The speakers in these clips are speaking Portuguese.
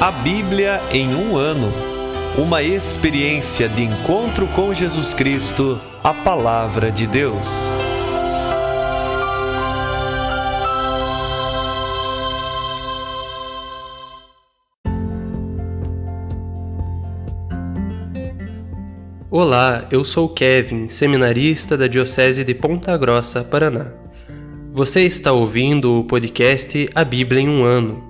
A Bíblia em um ano. Uma experiência de encontro com Jesus Cristo, a Palavra de Deus. Olá, eu sou Kevin, seminarista da Diocese de Ponta Grossa, Paraná. Você está ouvindo o podcast A Bíblia em um ano.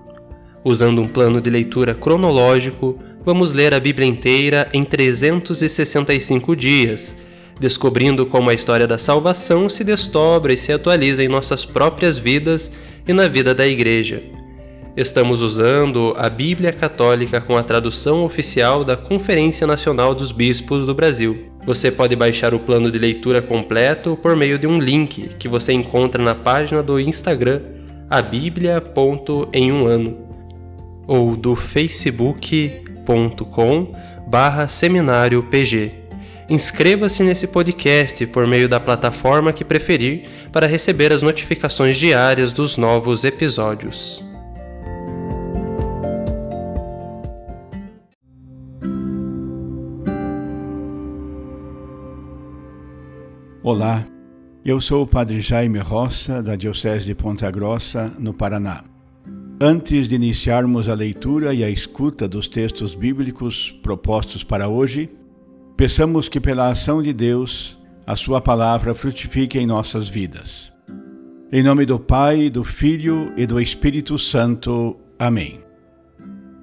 Usando um plano de leitura cronológico, vamos ler a Bíblia inteira em 365 dias, descobrindo como a história da salvação se desdobra e se atualiza em nossas próprias vidas e na vida da Igreja. Estamos usando a Bíblia Católica com a tradução oficial da Conferência Nacional dos Bispos do Brasil. Você pode baixar o plano de leitura completo por meio de um link que você encontra na página do Instagram abiblia.emumano ou do facebook.com/seminariopg. Inscreva-se nesse podcast por meio da plataforma que preferir para receber as notificações diárias dos novos episódios. Olá, eu sou o Padre Jaime Roça, da Diocese de Ponta Grossa, no Paraná. Antes de iniciarmos a leitura e a escuta dos textos bíblicos propostos para hoje, peçamos que pela ação de Deus, a sua palavra frutifique em nossas vidas. Em nome do Pai, do Filho e do Espírito Santo. Amém.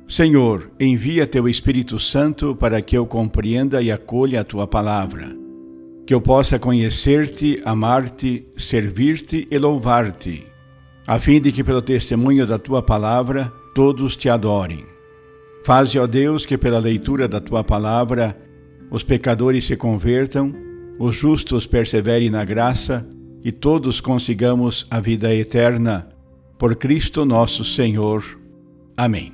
Senhor, envia teu Espírito Santo para que eu compreenda e acolha a tua palavra, que eu possa conhecer-te, amar-te, servir-te e louvar-te, a fim de que pelo testemunho da tua palavra todos te adorem. Faze, ó Deus, que pela leitura da tua palavra os pecadores se convertam, os justos perseverem na graça e todos consigamos a vida eterna. Por Cristo nosso Senhor. Amém.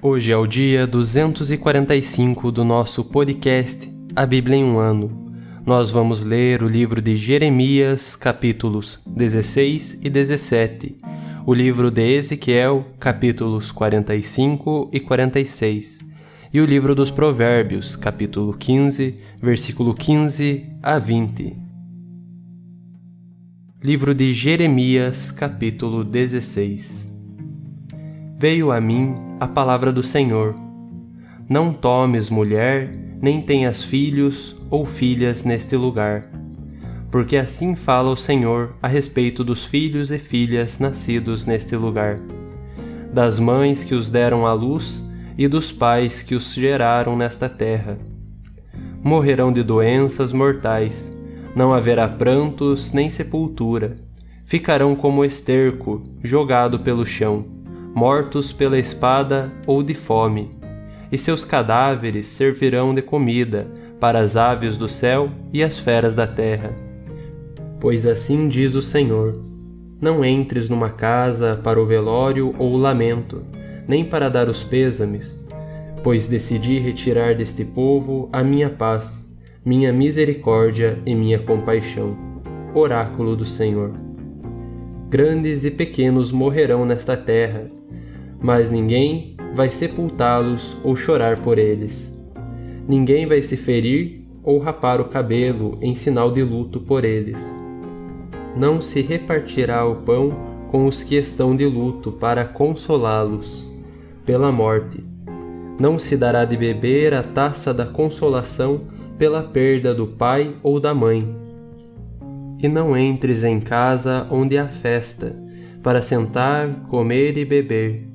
Hoje é o dia 245 do nosso podcast A Bíblia em um ano. Nós vamos ler o livro de Jeremias, capítulos 16 e 17, o livro de Ezequiel, capítulos 45 e 46, e o livro dos Provérbios, capítulo 15, versículo 15 a 20. Livro de Jeremias, capítulo 16. Veio a mim a palavra do Senhor. Não tomes mulher, nem tenhas filhos ou filhas neste lugar, porque assim fala o Senhor a respeito dos filhos e filhas nascidos neste lugar, das mães que os deram à luz e dos pais que os geraram nesta terra. Morrerão de doenças mortais, não haverá prantos nem sepultura, ficarão como esterco jogado pelo chão, mortos pela espada ou de fome, e seus cadáveres servirão de comida para as aves do céu e as feras da terra. Pois assim diz o Senhor: não entres numa casa para o velório ou o lamento, nem para dar os pêsames, pois decidi retirar deste povo a minha paz, minha misericórdia e minha compaixão. Oráculo do Senhor. Grandes e pequenos morrerão nesta terra, mas ninguém vai sepultá-los ou chorar por eles. Ninguém vai se ferir ou rapar o cabelo em sinal de luto por eles. Não se repartirá o pão com os que estão de luto para consolá-los pela morte. Não se dará de beber a taça da consolação pela perda do pai ou da mãe. E não entres em casa onde há festa, para sentar, comer e beber,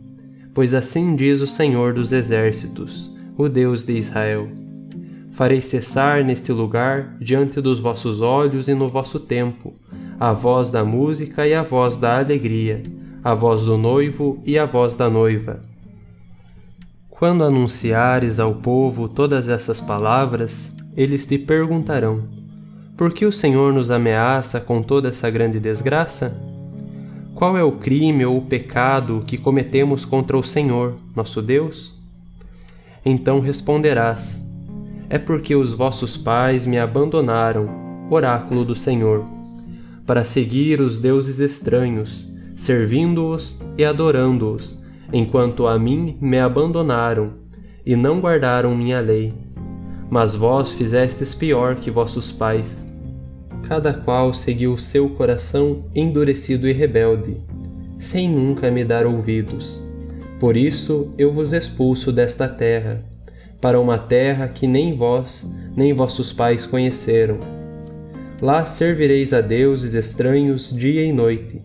pois assim diz o Senhor dos Exércitos, o Deus de Israel: farei cessar neste lugar, diante dos vossos olhos e no vosso tempo, a voz da música e a voz da alegria, a voz do noivo e a voz da noiva. Quando anunciares ao povo todas essas palavras, eles te perguntarão: por que o Senhor nos ameaça com toda essa grande desgraça? Qual é o crime ou o pecado que cometemos contra o Senhor, nosso Deus? Então responderás: é porque os vossos pais me abandonaram, oráculo do Senhor, para seguir os deuses estranhos, servindo-os e adorando-os, enquanto a mim me abandonaram e não guardaram minha lei. Mas vós fizestes pior que vossos pais. Cada qual seguiu seu coração endurecido e rebelde, sem nunca me dar ouvidos. Por isso eu vos expulso desta terra, para uma terra que nem vós, nem vossos pais conheceram. Lá servireis a deuses estranhos dia e noite,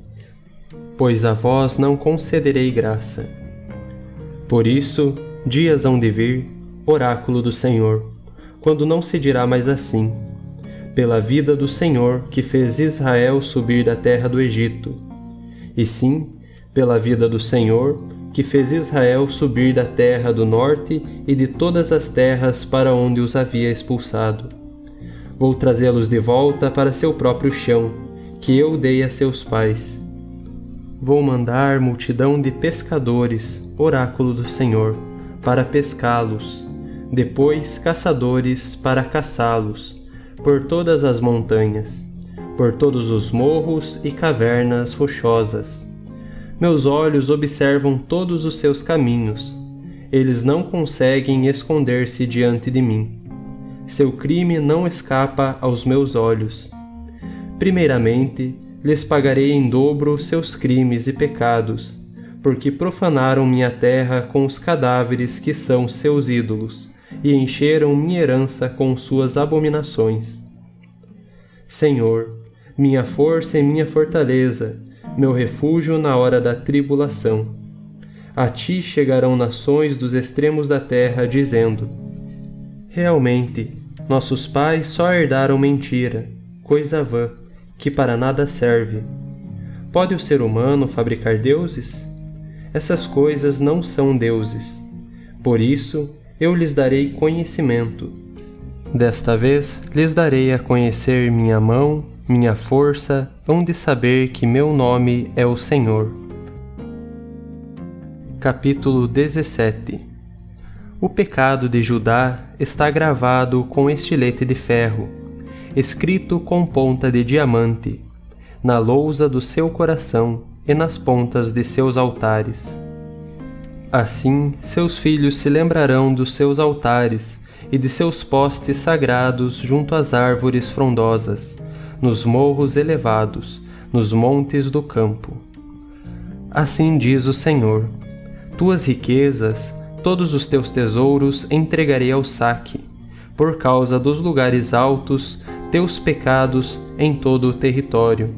pois a vós não concederei graça. Por isso, dias hão de vir, oráculo do Senhor, quando não se dirá mais assim: pela vida do Senhor que fez Israel subir da terra do Egito, e sim, pela vida do Senhor que fez Israel subir da terra do norte e de todas as terras para onde os havia expulsado. Vou trazê-los de volta para seu próprio chão, que eu dei a seus pais. Vou mandar multidão de pescadores, oráculo do Senhor, para pescá-los, depois caçadores para caçá-los, por todas as montanhas, por todos os morros e cavernas rochosas. Meus olhos observam todos os seus caminhos, eles não conseguem esconder-se diante de mim. Seu crime não escapa aos meus olhos. Primeiramente, lhes pagarei em dobro seus crimes e pecados, porque profanaram minha terra com os cadáveres que são seus ídolos, e encheram minha herança com suas abominações. Senhor, minha força e minha fortaleza, meu refúgio na hora da tribulação. A ti chegarão nações dos extremos da terra, dizendo: realmente, nossos pais só herdaram mentira, coisa vã, que para nada serve. Pode o ser humano fabricar deuses? Essas coisas não são deuses. Por isso, eu lhes darei conhecimento. Desta vez, lhes darei a conhecer minha mão, minha força, hão de saber que meu nome é o Senhor. Capítulo 17. O pecado de Judá está gravado com estilete de ferro, escrito com ponta de diamante, na lousa do seu coração e nas pontas de seus altares. Assim, seus filhos se lembrarão dos seus altares e de seus postes sagrados junto às árvores frondosas, nos morros elevados, nos montes do campo. Assim diz o Senhor: tuas riquezas, todos os teus tesouros entregarei ao saque, por causa dos lugares altos, teus pecados em todo o território.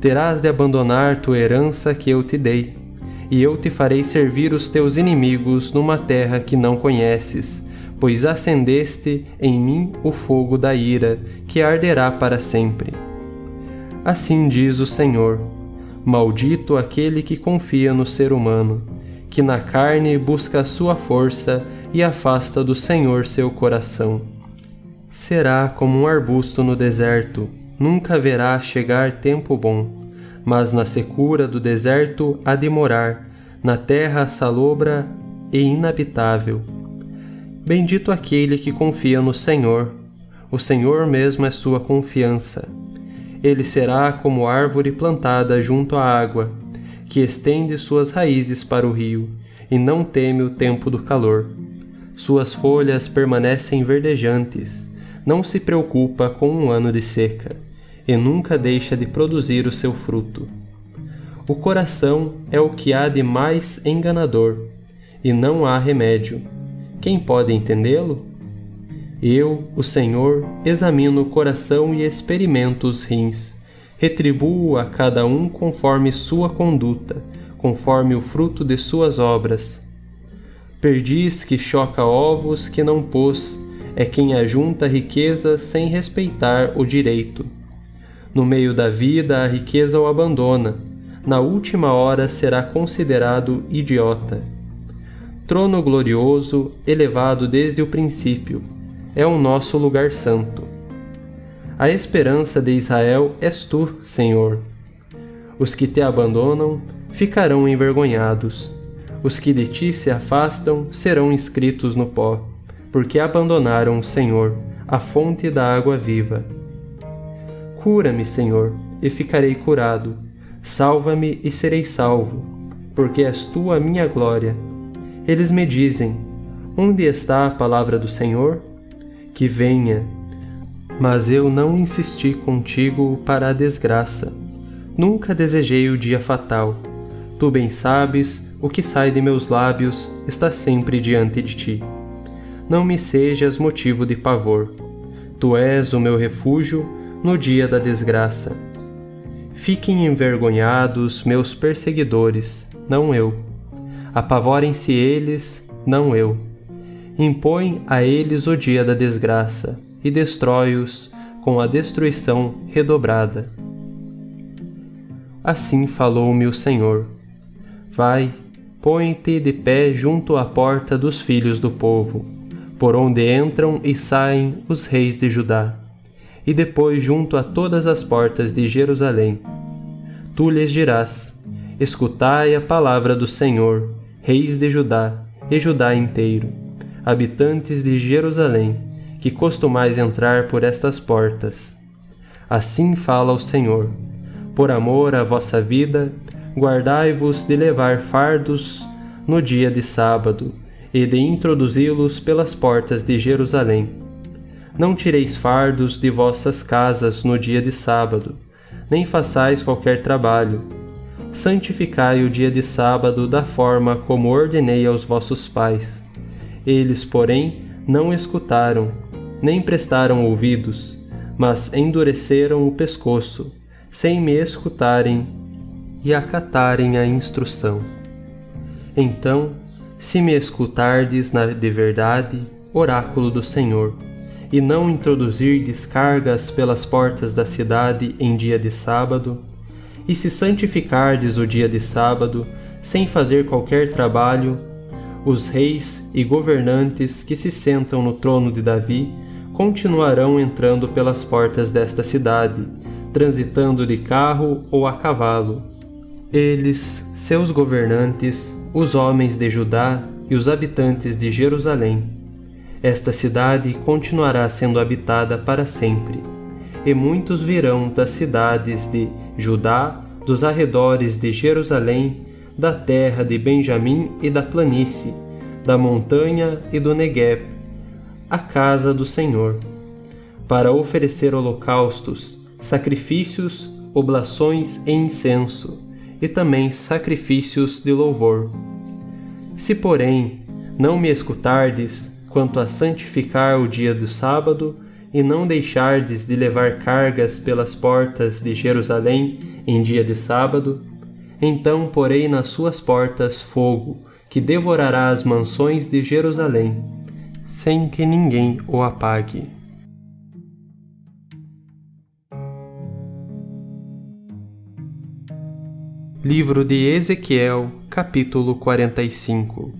Terás de abandonar tua herança que eu te dei, e eu te farei servir os teus inimigos numa terra que não conheces, pois acendeste em mim o fogo da ira, que arderá para sempre. Assim diz o Senhor: maldito aquele que confia no ser humano, que na carne busca a sua força e afasta do Senhor seu coração. Será como um arbusto no deserto, nunca verá chegar tempo bom, mas na secura do deserto há de morar, na terra salobra e inabitável. Bendito aquele que confia no Senhor, o Senhor mesmo é sua confiança. Ele será como árvore plantada junto à água, que estende suas raízes para o rio, e não teme o tempo do calor. Suas folhas permanecem verdejantes, não se preocupa com um ano de seca, e nunca deixa de produzir o seu fruto. O coração é o que há de mais enganador, e não há remédio. Quem pode entendê-lo? Eu, o Senhor, examino o coração e experimento os rins. Retribuo a cada um conforme sua conduta, conforme o fruto de suas obras. Perdiz que choca ovos que não pôs, é quem ajunta riquezas sem respeitar o direito. No meio da vida a riqueza o abandona, na última hora será considerado idiota. Trono glorioso, elevado desde o princípio, é o nosso lugar santo. A esperança de Israel és tu, Senhor. Os que te abandonam ficarão envergonhados. Os que de ti se afastam serão inscritos no pó, porque abandonaram o Senhor, a fonte da água viva. Cura-me, Senhor, e ficarei curado. Salva-me e serei salvo, porque és tu a minha glória. Eles me dizem: onde está a palavra do Senhor? Que venha. Mas eu não insisti contigo para a desgraça. Nunca desejei o dia fatal. Tu bem sabes, o que sai de meus lábios está sempre diante de ti. Não me sejas motivo de pavor. Tu és o meu refúgio no dia da desgraça. Fiquem envergonhados meus perseguidores, não eu. Apavorem-se eles, não eu. Impõe a eles o dia da desgraça e destrói-os com a destruição redobrada. Assim falou-me o Senhor: vai, põe-te de pé junto à porta dos filhos do povo, por onde entram e saem os reis de Judá, e depois junto a todas as portas de Jerusalém. Tu lhes dirás: escutai a palavra do Senhor, reis de Judá e Judá inteiro, habitantes de Jerusalém, que costumais entrar por estas portas. Assim fala o Senhor: por amor à vossa vida, guardai-vos de levar fardos no dia de sábado e de introduzi-los pelas portas de Jerusalém. Não tireis fardos de vossas casas no dia de sábado, nem façais qualquer trabalho. Santificai o dia de sábado da forma como ordenei aos vossos pais. Eles, porém, não escutaram, nem prestaram ouvidos, mas endureceram o pescoço, sem me escutarem e acatarem a instrução. Então, se me escutardes de verdade, oráculo do Senhor, e não introduzir descargas pelas portas da cidade em dia de sábado, e se santificardes o dia de sábado, sem fazer qualquer trabalho, os reis e governantes que se sentam no trono de Davi continuarão entrando pelas portas desta cidade, transitando de carro ou a cavalo. Eles, seus governantes, os homens de Judá e os habitantes de Jerusalém. Esta cidade continuará sendo habitada para sempre, e muitos virão das cidades de Judá, dos arredores de Jerusalém, da terra de Benjamim e da planície, da montanha e do Negueb, à casa do Senhor, para oferecer holocaustos, sacrifícios, oblações e incenso, e também sacrifícios de louvor. Se, porém, não me escutardes quanto a santificar o dia do sábado, e não deixardes de levar cargas pelas portas de Jerusalém em dia de sábado, então porei nas suas portas fogo, que devorará as mansões de Jerusalém, sem que ninguém o apague. Livro de Ezequiel, capítulo 45.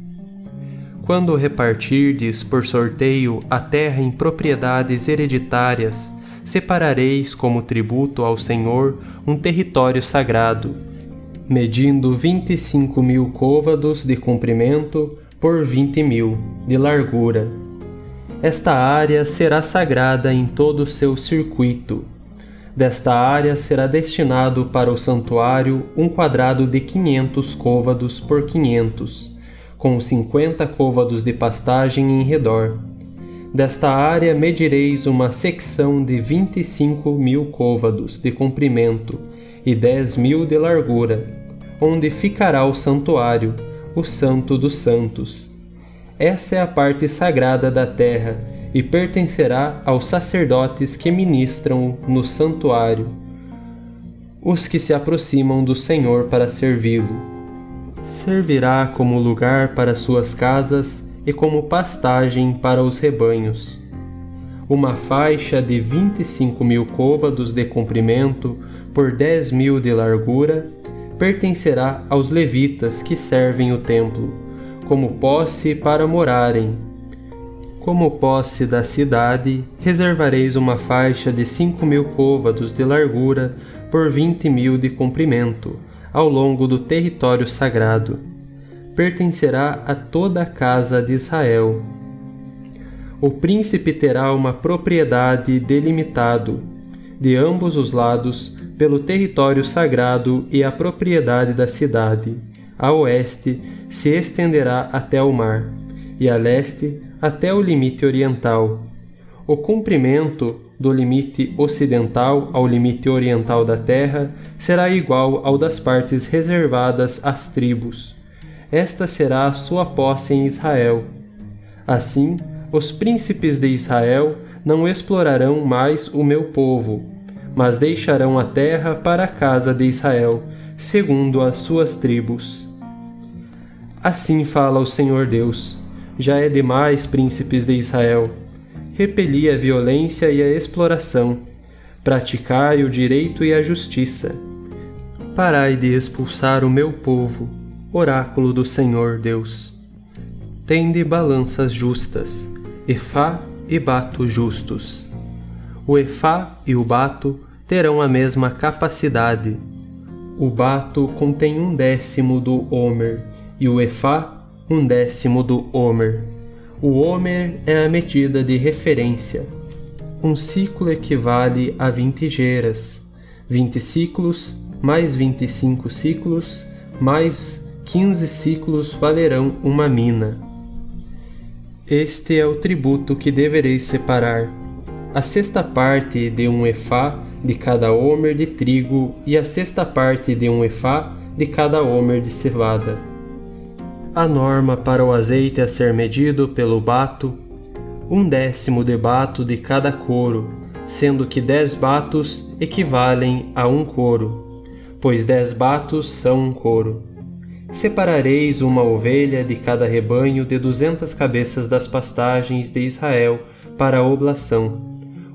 Quando repartirdes por sorteio a terra em propriedades hereditárias, separareis como tributo ao Senhor um território sagrado, medindo 25.000 côvados de comprimento por 20.000 de largura. Esta área será sagrada em todo o seu circuito. Desta área será destinado para o santuário um quadrado de 500 côvados por 500, com 50 côvados de pastagem em redor. Desta área medireis uma secção de 25.000 côvados de comprimento e 10.000 de largura, onde ficará o santuário, o Santo dos Santos. Essa é a parte sagrada da terra e pertencerá aos sacerdotes que ministram no santuário, os que se aproximam do Senhor para servi-lo. Servirá como lugar para suas casas e como pastagem para os rebanhos. Uma faixa de 25.000 côvados de comprimento por 10.000 de largura pertencerá aos levitas que servem o templo, como posse para morarem. Como posse da cidade, reservareis uma faixa de 5.000 côvados de largura por 20.000 de comprimento, ao longo do território sagrado. Pertencerá a toda a casa de Israel. O príncipe terá uma propriedade delimitado, de ambos os lados, pelo território sagrado e a propriedade da cidade. A oeste se estenderá até o mar, e a leste até o limite oriental. O comprimento do limite ocidental ao limite oriental da terra será igual ao das partes reservadas às tribos. Esta será a sua posse em Israel. Assim, os príncipes de Israel não explorarão mais o meu povo, mas deixarão a terra para a casa de Israel, segundo as suas tribos. Assim fala o Senhor Deus: já é demais, príncipes de Israel. Repeli a violência e a exploração, praticai o direito e a justiça. Parai de expulsar o meu povo, oráculo do Senhor Deus. Tende balanças justas, efá e bato justos. O efá e o bato terão a mesma capacidade. O bato contém 1/10 do homer, e o efá 1/10 do homer. O homer é a medida de referência. Um ciclo equivale a 20 geras. 20 ciclos, mais 25 ciclos, mais 15 ciclos valerão uma mina. Este é o tributo que devereis separar: a 6ª parte de 1 efá de cada homer de trigo e a 6ª parte de 1 efá de cada homer de cevada. A norma para o azeite a ser medido pelo bato: 1/10 de bato de cada coro, sendo que 10 batos equivalem a 1 coro, pois 10 batos são 1 coro. Separareis uma ovelha de cada rebanho de 200 cabeças das pastagens de Israel para a oblação,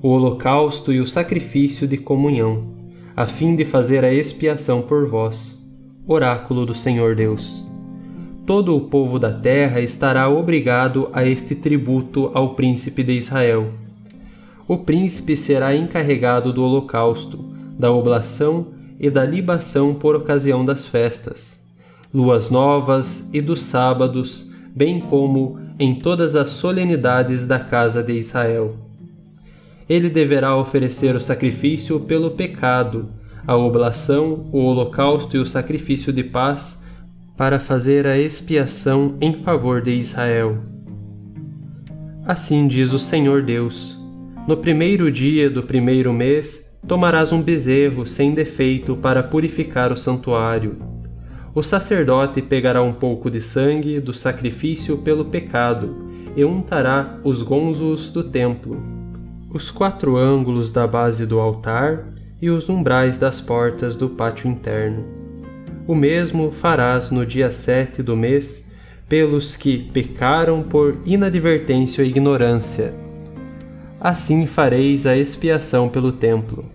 o holocausto e o sacrifício de comunhão, a fim de fazer a expiação por vós. Oráculo do Senhor Deus. Todo o povo da terra estará obrigado a este tributo ao príncipe de Israel. O príncipe será encarregado do holocausto, da oblação e da libação por ocasião das festas, luas novas e dos sábados, bem como em todas as solenidades da casa de Israel. Ele deverá oferecer o sacrifício pelo pecado, a oblação, o holocausto e o sacrifício de paz, para fazer a expiação em favor de Israel. Assim diz o Senhor Deus: no 1º dia do 1º mês tomarás um bezerro sem defeito para purificar o santuário. O sacerdote pegará um pouco de sangue do sacrifício pelo pecado e untará os gonzos do templo, os 4 ângulos da base do altar e os umbrais das portas do pátio interno. O mesmo farás no dia 7 do mês pelos que pecaram por inadvertência ou ignorância. Assim fareis a expiação pelo templo.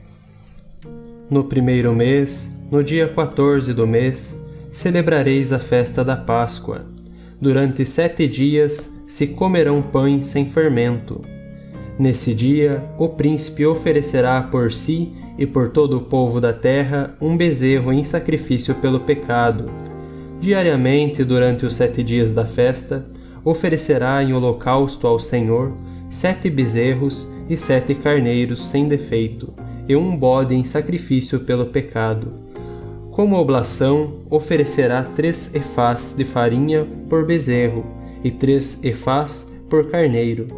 No 1º mês, no dia 14 do mês, celebrareis a festa da Páscoa. Durante 7 dias se comerão pães sem fermento. Nesse dia, o príncipe oferecerá por si e por todo o povo da terra um bezerro em sacrifício pelo pecado. Diariamente, durante os 7 dias da festa, oferecerá em holocausto ao Senhor 7 bezerros e 7 carneiros sem defeito, e um bode em sacrifício pelo pecado. Como oblação, oferecerá 3 efás de farinha por bezerro, e 3 efás por carneiro,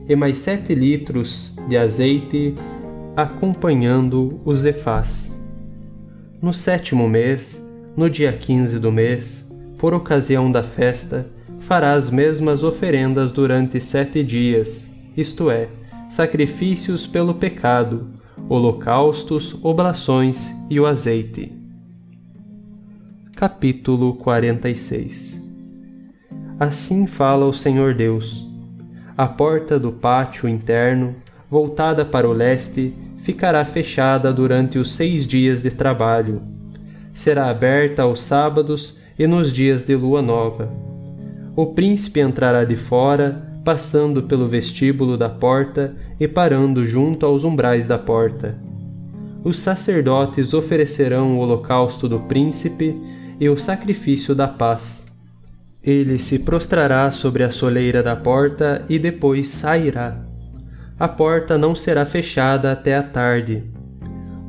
e mais 7 litros de azeite acompanhando os efás. No 7º mês, no dia 15 do mês, por ocasião da festa, fará as mesmas oferendas durante 7 dias, isto é, sacrifícios pelo pecado, holocaustos, oblações e o azeite. Capítulo 46. Assim fala o Senhor Deus: a porta do pátio interno, voltada para o leste, ficará fechada durante os 6 dias de trabalho. Será aberta aos sábados e nos dias de lua nova. O príncipe entrará de fora, passando pelo vestíbulo da porta e parando junto aos umbrais da porta. Os sacerdotes oferecerão o holocausto do príncipe e o sacrifício da paz. Ele se prostrará sobre a soleira da porta e depois sairá. A porta não será fechada até a tarde.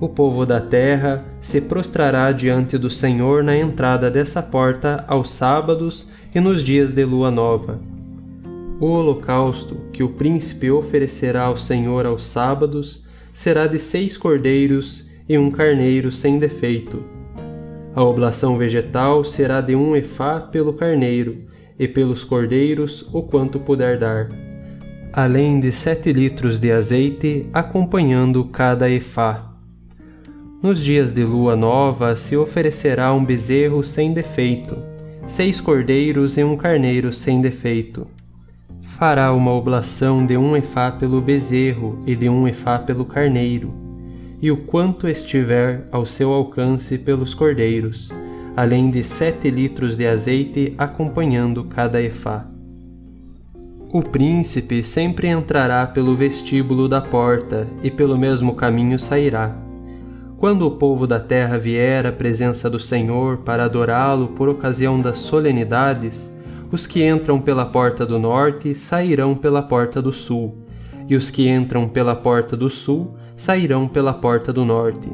O povo da terra se prostrará diante do Senhor na entrada dessa porta aos sábados e nos dias de lua nova. O holocausto que o príncipe oferecerá ao Senhor aos sábados será de 6 cordeiros e 1 carneiro sem defeito. A oblação vegetal será de 1 efá pelo carneiro, e pelos cordeiros o quanto puder dar, além de 7 litros de azeite acompanhando cada efá. Nos dias de lua nova se oferecerá um bezerro sem defeito, 6 cordeiros e 1 carneiro sem defeito. Fará uma oblação de 1 efá pelo bezerro e de 1 efá pelo carneiro, e o quanto estiver ao seu alcance pelos cordeiros, além de 7 litros de azeite acompanhando cada efá. O príncipe sempre entrará pelo vestíbulo da porta e pelo mesmo caminho sairá. Quando o povo da terra vier à presença do Senhor para adorá-lo por ocasião das solenidades, os que entram pela porta do norte sairão pela porta do sul, e os que entram pela porta do sul sairão pela porta do norte.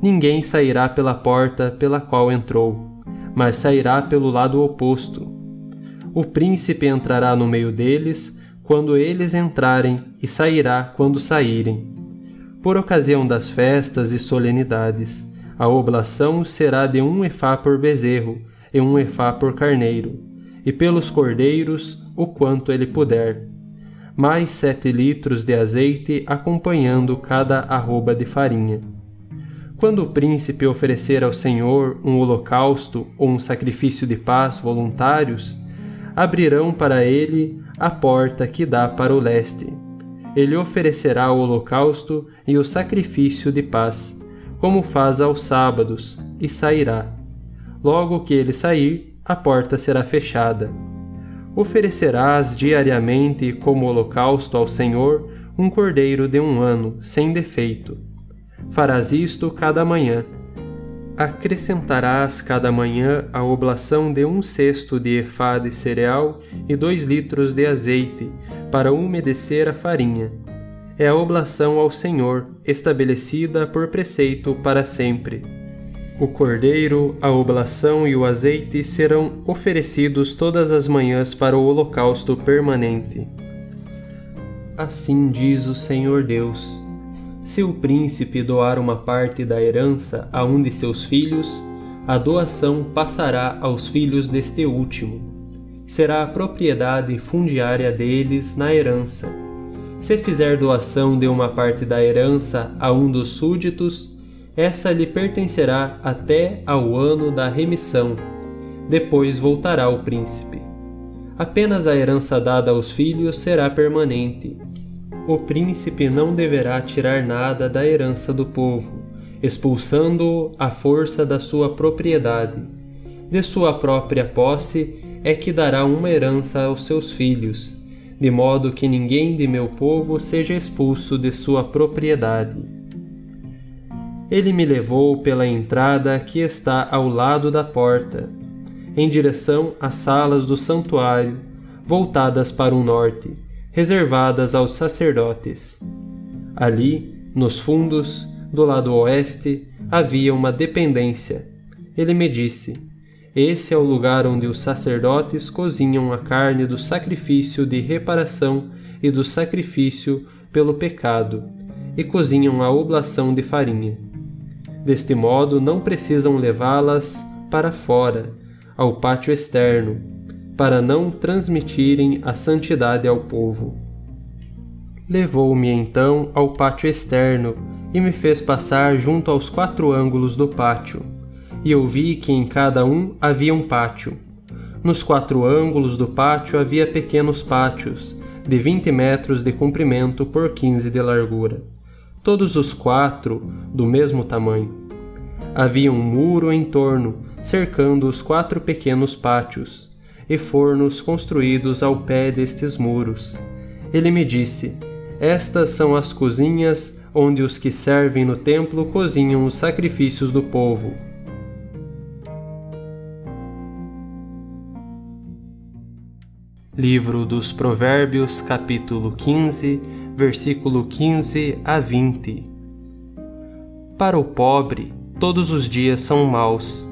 Ninguém sairá pela porta pela qual entrou, mas sairá pelo lado oposto. O príncipe entrará no meio deles quando eles entrarem e sairá quando saírem. Por ocasião das festas e solenidades, a oblação será de 1 efá por bezerro e 1 efá por carneiro, e pelos cordeiros o quanto ele puder, mais 7 litros de azeite acompanhando cada arroba de farinha. Quando o príncipe oferecer ao Senhor um holocausto ou um sacrifício de paz voluntários, abrirão para ele a porta que dá para o leste. Ele oferecerá o holocausto e o sacrifício de paz, como faz aos sábados, e sairá. Logo que ele sair, a porta será fechada. Oferecerás diariamente como holocausto ao Senhor um cordeiro de 1 ano, sem defeito. Farás isto cada manhã. Acrescentarás cada manhã a oblação de 1 cesto de efá de cereal e 2 litros de azeite, para umedecer a farinha. É a oblação ao Senhor, estabelecida por preceito para sempre. O cordeiro, a oblação e o azeite serão oferecidos todas as manhãs para o holocausto permanente. Assim diz o Senhor Deus: se o príncipe doar uma parte da herança a um de seus filhos, a doação passará aos filhos deste último. Será a propriedade fundiária deles na herança. Se fizer doação de uma parte da herança a um dos súditos, essa lhe pertencerá até ao ano da remissão. Depois voltará o príncipe. Apenas a herança dada aos filhos será permanente. O príncipe não deverá tirar nada da herança do povo, expulsando-o à força da sua propriedade. De sua própria posse é que dará uma herança aos seus filhos, de modo que ninguém de meu povo seja expulso de sua propriedade. Ele me levou pela entrada que está ao lado da porta, em direção às salas do santuário, voltadas para o norte, reservadas aos sacerdotes. Ali, nos fundos, do lado oeste, havia uma dependência. Ele me disse: esse é o lugar onde os sacerdotes cozinham a carne do sacrifício de reparação e do sacrifício pelo pecado, e cozinham a oblação de farinha. Deste modo, não precisam levá-las para fora, ao pátio externo, para não transmitirem a santidade ao povo. Levou-me então ao pátio externo e me fez passar junto aos 4 ângulos do pátio, e eu vi que em cada um havia um pátio. Nos 4 ângulos do pátio havia pequenos pátios, de 20 metros de comprimento por 15 de largura, todos os 4 do mesmo tamanho. Havia um muro em torno, cercando os 4 pequenos pátios, e fornos construídos ao pé destes muros. Ele me disse: estas são as cozinhas onde os que servem no templo cozinham os sacrifícios do povo. Livro dos Provérbios, capítulo 15, versículo 15 a 20. Para o pobre, todos os dias são maus.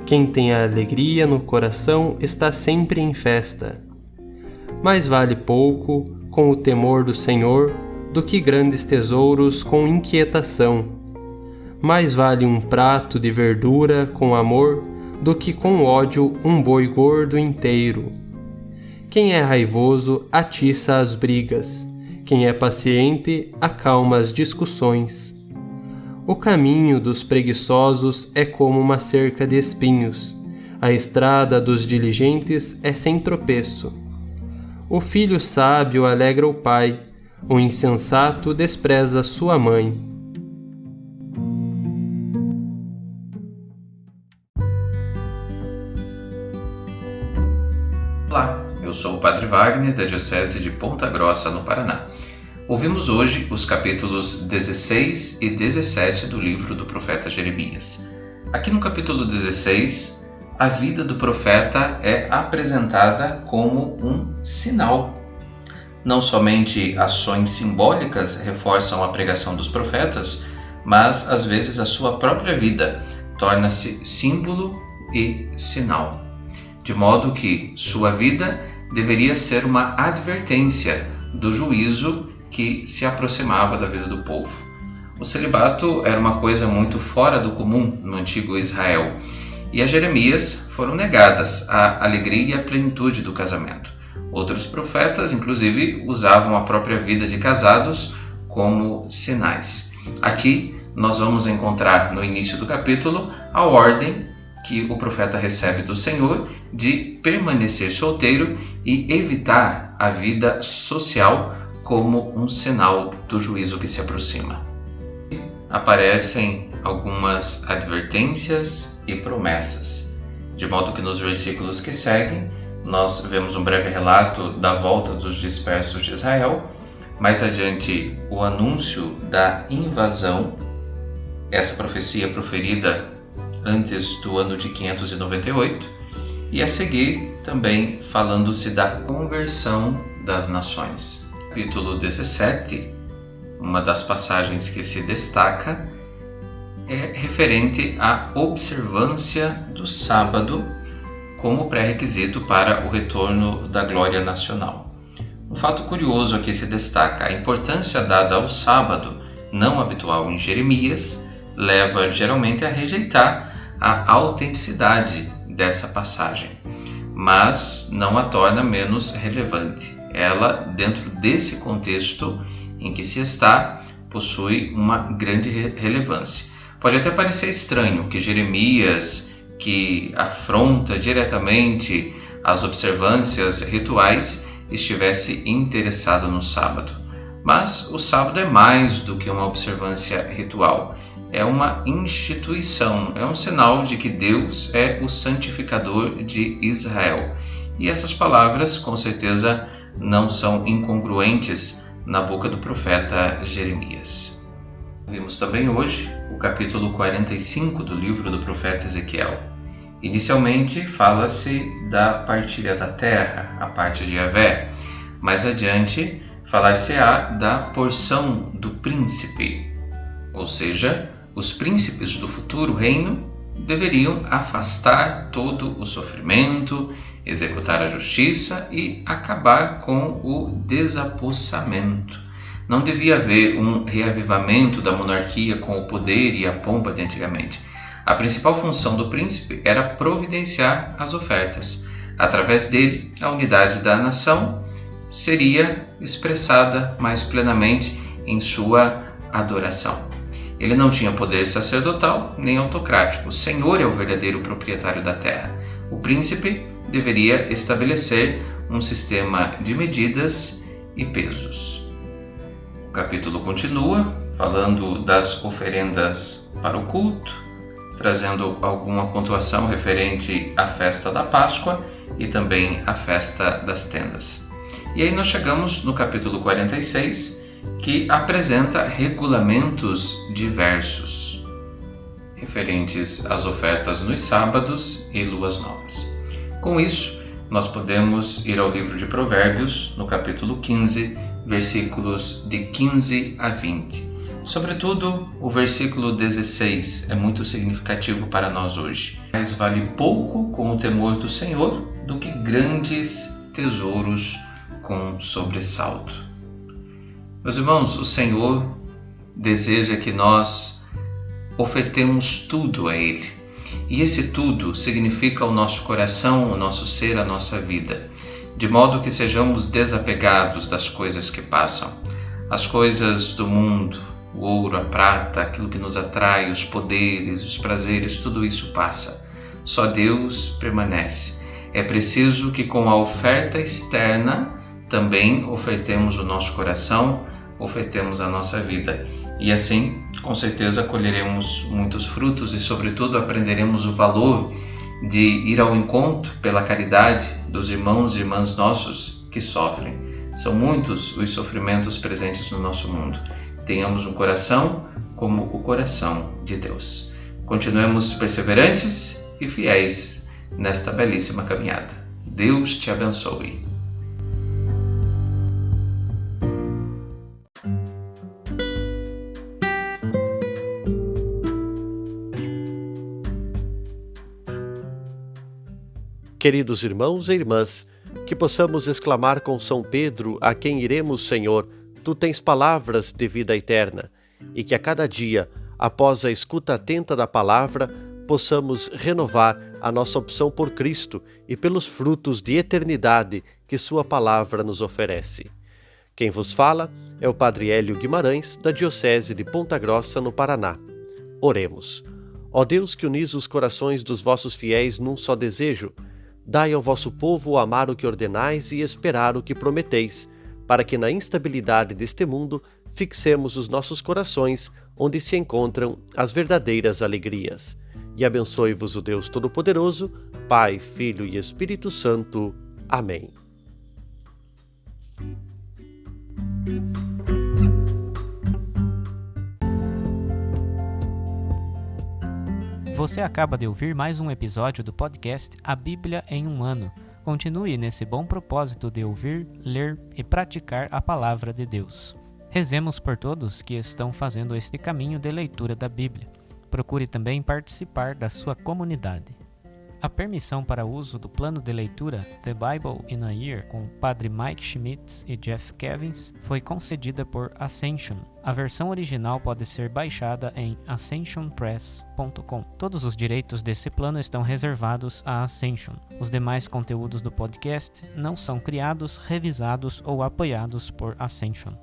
Quem tem a alegria no coração está sempre em festa. Mais vale pouco, com o temor do Senhor, do que grandes tesouros com inquietação. Mais vale um prato de verdura com amor, do que com ódio um boi gordo inteiro. Quem é raivoso atiça as brigas, quem é paciente acalma as discussões. O caminho dos preguiçosos é como uma cerca de espinhos, a estrada dos diligentes é sem tropeço. O filho sábio alegra o pai, o insensato despreza sua mãe. Olá, eu sou o Padre Wagner, da Diocese de Ponta Grossa, no Paraná. Ouvimos hoje os capítulos 16 e 17 do livro do profeta Jeremias. Aqui no capítulo 16, a vida do profeta é apresentada como um sinal. Não somente ações simbólicas reforçam a pregação dos profetas, mas às vezes a sua própria vida torna-se símbolo e sinal. De modo que sua vida deveria ser uma advertência do juízo que se aproximava da vida do povo. O celibato era uma coisa muito fora do comum no antigo Israel, e a Jeremias foram negadas a alegria e a plenitude do casamento. Outros profetas, inclusive, usavam a própria vida de casados como sinais. Aqui nós vamos encontrar no início do capítulo a ordem que o profeta recebe do Senhor de permanecer solteiro e evitar a vida social como um sinal do juízo que se aproxima. Aparecem algumas advertências e promessas, de modo que nos versículos que seguem nós vemos um breve relato da volta dos dispersos de Israel, mais adiante o anúncio da invasão, essa profecia proferida antes do ano de 598, e a seguir também falando-se da conversão das nações. Capítulo 17, uma das passagens que se destaca, é referente à observância do sábado como pré-requisito para o retorno da glória nacional. Um fato curioso aqui se destaca: a importância dada ao sábado, não habitual em Jeremias, leva geralmente a rejeitar a autenticidade dessa passagem, mas não a torna menos relevante. Ela, dentro desse contexto em que se está, possui uma grande relevância. Pode até parecer estranho que Jeremias, que afronta diretamente as observâncias rituais, estivesse interessado no sábado. Mas o sábado é mais do que uma observância ritual. É uma instituição, é um sinal de que Deus é o santificador de Israel. E essas palavras, com certeza, não são incongruentes na boca do profeta Jeremias. Vimos também hoje o capítulo 45 do livro do profeta Ezequiel. Inicialmente fala-se da partilha da terra, a parte de Yahvé. Mais adiante falar-se-á da porção do príncipe, ou seja, os príncipes do futuro reino deveriam afastar todo o sofrimento, executar a justiça e acabar com o desapossamento. Não devia haver um reavivamento da monarquia com o poder e a pompa de antigamente. A principal função do príncipe era providenciar as ofertas. Através dele, a unidade da nação seria expressada mais plenamente em sua adoração. Ele não tinha poder sacerdotal nem autocrático. O Senhor é o verdadeiro proprietário da terra. O príncipe deveria estabelecer um sistema de medidas e pesos. O capítulo continua falando das oferendas para o culto, trazendo alguma pontuação referente à festa da Páscoa e também à festa das tendas. E aí nós chegamos no capítulo 46, que apresenta regulamentos diversos, referentes às ofertas nos sábados e luas novas. Com isso, nós podemos ir ao livro de Provérbios, no capítulo 15, versículos de 15 a 20. Sobretudo, o versículo 16 é muito significativo para nós hoje. Mais vale pouco com o temor do Senhor do que grandes tesouros com sobressalto. Meus irmãos, o Senhor deseja que nós ofertemos tudo a Ele. E esse tudo significa o nosso coração, o nosso ser, a nossa vida. De modo que sejamos desapegados das coisas que passam. As coisas do mundo, o ouro, a prata, aquilo que nos atrai, os poderes, os prazeres, tudo isso passa. Só Deus permanece. É preciso que com a oferta externa também ofertemos o nosso coração, ofertemos a nossa vida. E assim, com certeza, colheremos muitos frutos e, sobretudo, aprenderemos o valor de ir ao encontro pela caridade dos irmãos e irmãs nossos que sofrem. São muitos os sofrimentos presentes no nosso mundo. Tenhamos um coração como o coração de Deus. Continuemos perseverantes e fiéis nesta belíssima caminhada. Deus te abençoe. Queridos irmãos e irmãs, que possamos exclamar com São Pedro, a quem iremos, Senhor, Tu tens palavras de vida eterna, e que a cada dia, após a escuta atenta da palavra, possamos renovar a nossa opção por Cristo e pelos frutos de eternidade que Sua palavra nos oferece. Quem vos fala é o Padre Hélio Guimarães, da Diocese de Ponta Grossa, no Paraná. Oremos. Ó Deus, que unis os corações dos vossos fiéis num só desejo, dai ao vosso povo amar o que ordenais e esperar o que prometeis, para que na instabilidade deste mundo fixemos os nossos corações onde se encontram as verdadeiras alegrias. E abençoe-vos o Deus Todo-Poderoso, Pai, Filho e Espírito Santo. Amém. Você acaba de ouvir mais um episódio do podcast A Bíblia em um Ano. Continue nesse bom propósito de ouvir, ler e praticar a Palavra de Deus. Rezemos por todos que estão fazendo este caminho de leitura da Bíblia. Procure também participar da sua comunidade. A permissão para uso do plano de leitura The Bible in a Year com o Padre Mike Schmitz e Jeff Kevins foi concedida por Ascension. A versão original pode ser baixada em ascensionpress.com. Todos os direitos desse plano estão reservados à Ascension. Os demais conteúdos do podcast não são criados, revisados ou apoiados por Ascension.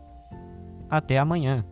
Até amanhã!